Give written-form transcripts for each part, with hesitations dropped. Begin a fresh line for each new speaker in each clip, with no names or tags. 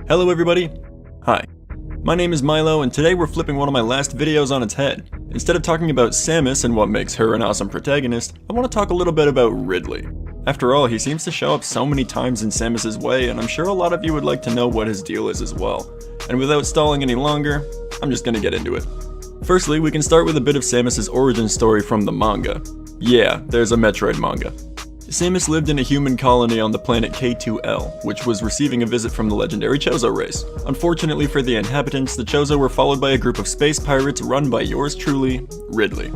Hello everybody! Hi, my name is Myloe and today we're flipping one of my last videos on its head. Instead of talking about Samus and what makes her an awesome protagonist, I want to talk a little bit about Ridley. After all, he seems to show up so many times in Samus's way, and I'm sure a lot of you would like to know what his deal is as well. And without stalling any longer, I'm just gonna get into it. Firstly, we can start with a bit of Samus's origin story from the manga. Yeah, there's a Metroid manga. Samus lived in a human colony on the planet K2L, which was receiving a visit from the legendary Chozo race. Unfortunately for the inhabitants, the Chozo were followed by a group of space pirates run by yours truly, Ridley.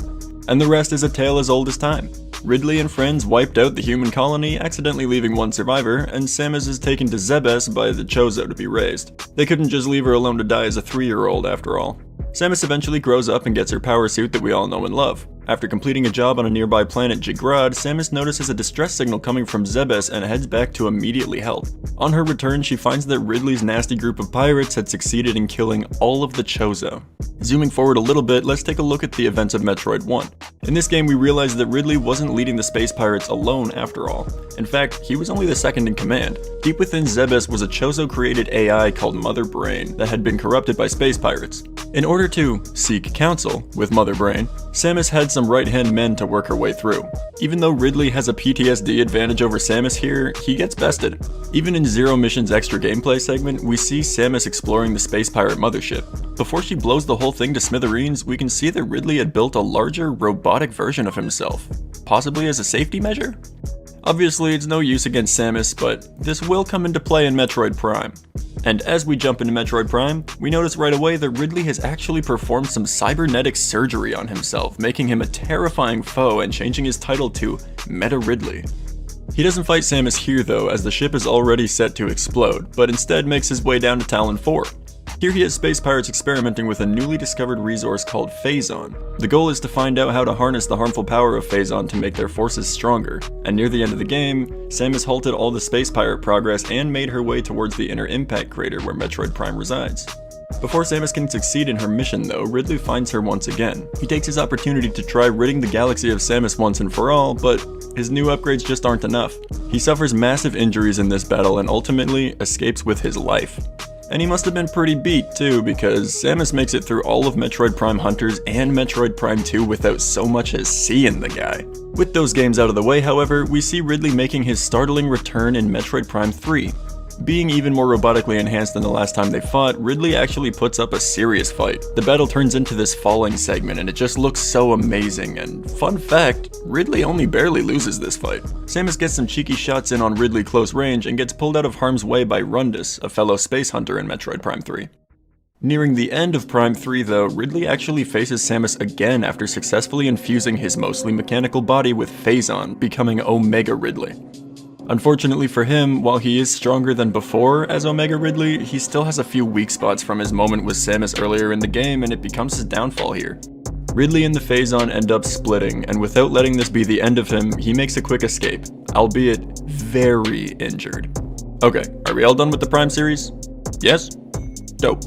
And the rest is a tale as old as time. Ridley and friends wiped out the human colony, accidentally leaving one survivor, and Samus is taken to Zebes by the Chozo to be raised. They couldn't just leave her alone to die as a 3-year-old after all. Samus eventually grows up and gets her power suit that we all know and love. After completing a job on a nearby planet Jigrad, Samus notices a distress signal coming from Zebes and heads back to immediately help. On her return, she finds that Ridley's nasty group of pirates had succeeded in killing all of the Chozo. Zooming forward a little bit, let's take a look at the events of Metroid 1. In this game, we realize that Ridley wasn't leading the space pirates alone after all. In fact, he was only the second in command. Deep within Zebes was a Chozo-created AI called Mother Brain that had been corrupted by space pirates. In order to seek counsel with Mother Brain, Samus had some right-hand men to work her way through. Even though Ridley has a PTSD advantage over Samus here, he gets bested. Even in Zero Mission's extra gameplay segment, we see Samus exploring the space pirate mothership. Before she blows the whole thing to smithereens, we can see that Ridley had built a larger, robotic version of himself, possibly as a safety measure? Obviously, it's no use against Samus, but this will come into play in Metroid Prime. And as we jump into Metroid Prime, we notice right away that Ridley has actually performed some cybernetic surgery on himself, making him a terrifying foe and changing his title to Meta Ridley. He doesn't fight Samus here though, as the ship is already set to explode, but instead makes his way down to Talon 4. Here he has space pirates experimenting with a newly discovered resource called Phazon. The goal is to find out how to harness the harmful power of Phazon to make their forces stronger, and near the end of the game, Samus halted all the space pirate progress and made her way towards the inner impact crater where Metroid Prime resides. Before Samus can succeed in her mission though, Ridley finds her once again. He takes his opportunity to try ridding the galaxy of Samus once and for all, but his new upgrades just aren't enough. He suffers massive injuries in this battle and ultimately escapes with his life. And he must have been pretty beat too, because Samus makes it through all of Metroid Prime Hunters and Metroid Prime 2 without so much as seeing the guy. With those games out of the way, however, we see Ridley making his startling return in Metroid Prime 3. Being even more robotically enhanced than the last time they fought, Ridley actually puts up a serious fight. The battle turns into this falling segment and it just looks so amazing, and fun fact, Ridley only barely loses this fight. Samus gets some cheeky shots in on Ridley close range and gets pulled out of harm's way by Rundus, a fellow space hunter in Metroid Prime 3. Nearing the end of Prime 3 though, Ridley actually faces Samus again after successfully infusing his mostly mechanical body with Phazon, becoming Omega Ridley. Unfortunately for him, while he is stronger than before as Omega Ridley, he still has a few weak spots from his moment with Samus earlier in the game, and it becomes his downfall here. Ridley and the Phazon end up splitting, and without letting this be the end of him, he makes a quick escape, albeit very injured. Okay, are we all done with the Prime series? Yes? Dope.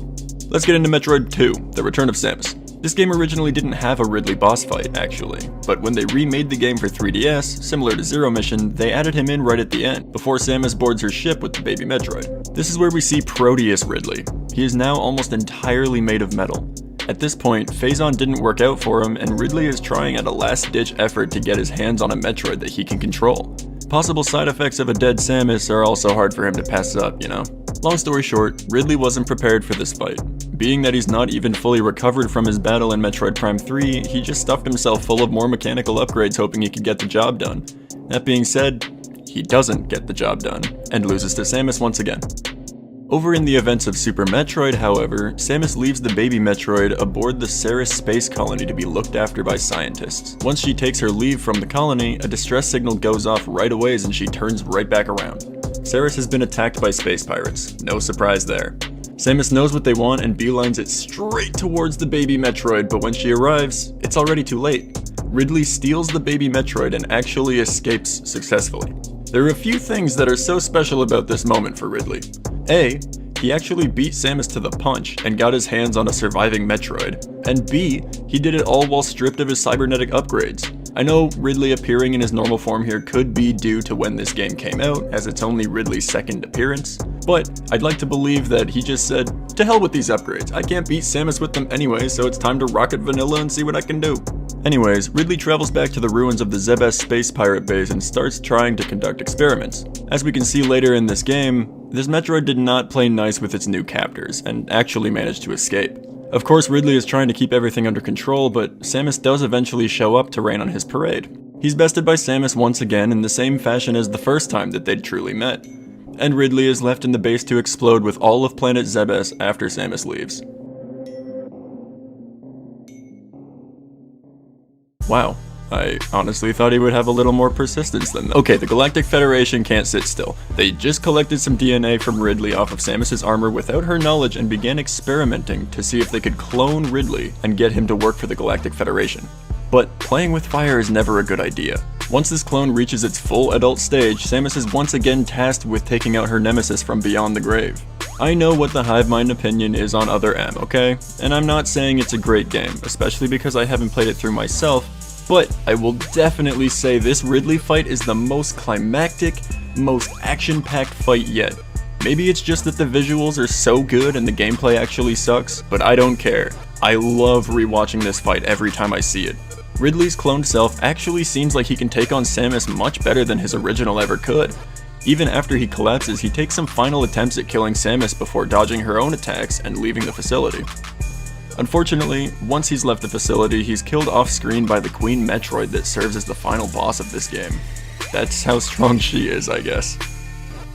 Let's get into Metroid 2, The Return of Samus. This game originally didn't have a Ridley boss fight, actually, but when they remade the game for 3DS, similar to Zero Mission, they added him in right at the end, before Samus boards her ship with the baby Metroid. This is where we see Proteus Ridley. He is now almost entirely made of metal. At this point, Phazon didn't work out for him, and Ridley is trying at a last-ditch effort to get his hands on a Metroid that he can control. Possible side effects of a dead Samus are also hard for him to pass up, you know? Long story short, Ridley wasn't prepared for this fight. Being that he's not even fully recovered from his battle in Metroid Prime 3, he just stuffed himself full of more mechanical upgrades hoping he could get the job done. That being said, he doesn't get the job done, and loses to Samus once again. Over in the events of Super Metroid, however, Samus leaves the baby Metroid aboard the Ceres space colony to be looked after by scientists. Once she takes her leave from the colony, a distress signal goes off right away and she turns right back around. Ceres has been attacked by space pirates, no surprise there. Samus knows what they want and beelines it straight towards the baby Metroid, but when she arrives, it's already too late. Ridley steals the baby Metroid and actually escapes successfully. There are a few things that are so special about this moment for Ridley. A, he actually beat Samus to the punch and got his hands on a surviving Metroid. And B, he did it all while stripped of his cybernetic upgrades. I know Ridley appearing in his normal form here could be due to when this game came out, as it's only Ridley's second appearance, But I'd like to believe that he just said, to hell with these upgrades, I can't beat Samus with them anyway, so it's time to rocket vanilla and see what I can do. Anyways, Ridley travels back to the ruins of the Zebes space pirate base and starts trying to conduct experiments. As we can see later in this game, this Metroid did not play nice with its new captors, and actually managed to escape. Of course, Ridley is trying to keep everything under control, but Samus does eventually show up to rain on his parade. He's bested by Samus once again in the same fashion as the first time that they'd truly met. And Ridley is left in the base to explode with all of planet Zebes after Samus leaves. Wow, I honestly thought he would have a little more persistence than that. Okay, the Galactic Federation can't sit still. They just collected some DNA from Ridley off of Samus's armor without her knowledge and began experimenting to see if they could clone Ridley and get him to work for the Galactic Federation. But playing with fire is never a good idea. Once this clone reaches its full adult stage, Samus is once again tasked with taking out her nemesis from beyond the grave. I know what the hive mind opinion is on Other M, okay? And I'm not saying it's a great game, especially because I haven't played it through myself, but I will definitely say this Ridley fight is the most climactic, most action-packed fight yet. Maybe it's just that the visuals are so good and the gameplay actually sucks, but I don't care. I love rewatching this fight every time I see it. Ridley's cloned self actually seems like he can take on Samus much better than his original ever could. Even after he collapses, he takes some final attempts at killing Samus before dodging her own attacks and leaving the facility. Unfortunately, once he's left the facility, he's killed off-screen by the Queen Metroid that serves as the final boss of this game. That's how strong she is, I guess.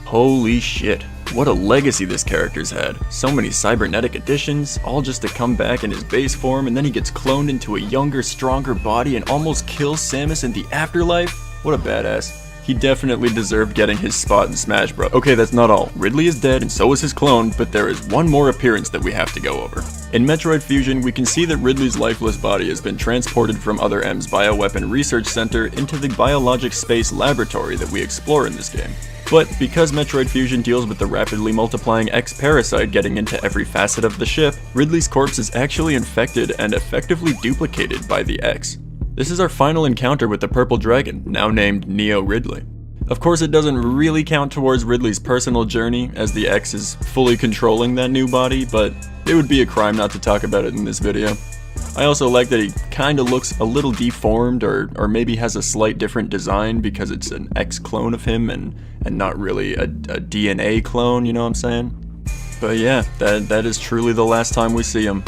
Holy shit, what a legacy this character's had. So many cybernetic additions, all just to come back in his base form, and then he gets cloned into a younger, stronger body and almost kills Samus in the afterlife? What a badass. He definitely deserved getting his spot in Smash Bros. Okay, that's not all. Ridley is dead and so is his clone, but there is one more appearance that we have to go over. In Metroid Fusion, we can see that Ridley's lifeless body has been transported from Other M's Bioweapon Research Center into the Biologic Space Laboratory that we explore in this game. But because Metroid Fusion deals with the rapidly multiplying X-Parasite getting into every facet of the ship, Ridley's corpse is actually infected and effectively duplicated by the X. This is our final encounter with the Purple Dragon, now named Neo Ridley. Of course, it doesn't really count towards Ridley's personal journey, as the X is fully controlling that new body, but it would be a crime not to talk about it in this video. I also like that he kinda looks a little deformed, or maybe has a slight different design because it's an X clone of him and not really a DNA clone, you know what I'm saying? But yeah, that is truly the last time we see him.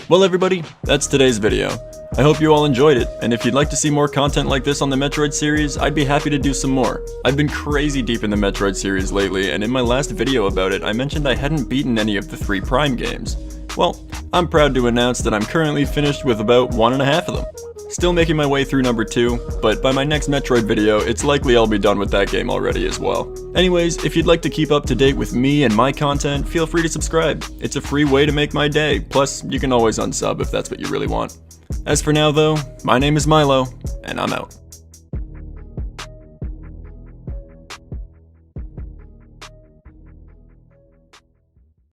Well everybody, that's today's video. I hope you all enjoyed it, and if you'd like to see more content like this on the Metroid series, I'd be happy to do some more. I've been crazy deep in the Metroid series lately, and in my last video about it, I mentioned I hadn't beaten any of the 3 Prime games. Well, I'm proud to announce that I'm currently finished with about 1.5 of them. Still making my way through number 2, but by my next Metroid video, it's likely I'll be done with that game already as well. Anyways, if you'd like to keep up to date with me and my content, feel free to subscribe. It's a free way to make my day, plus you can always unsub if that's what you really want. As for now though, my name is Myloe, and I'm out.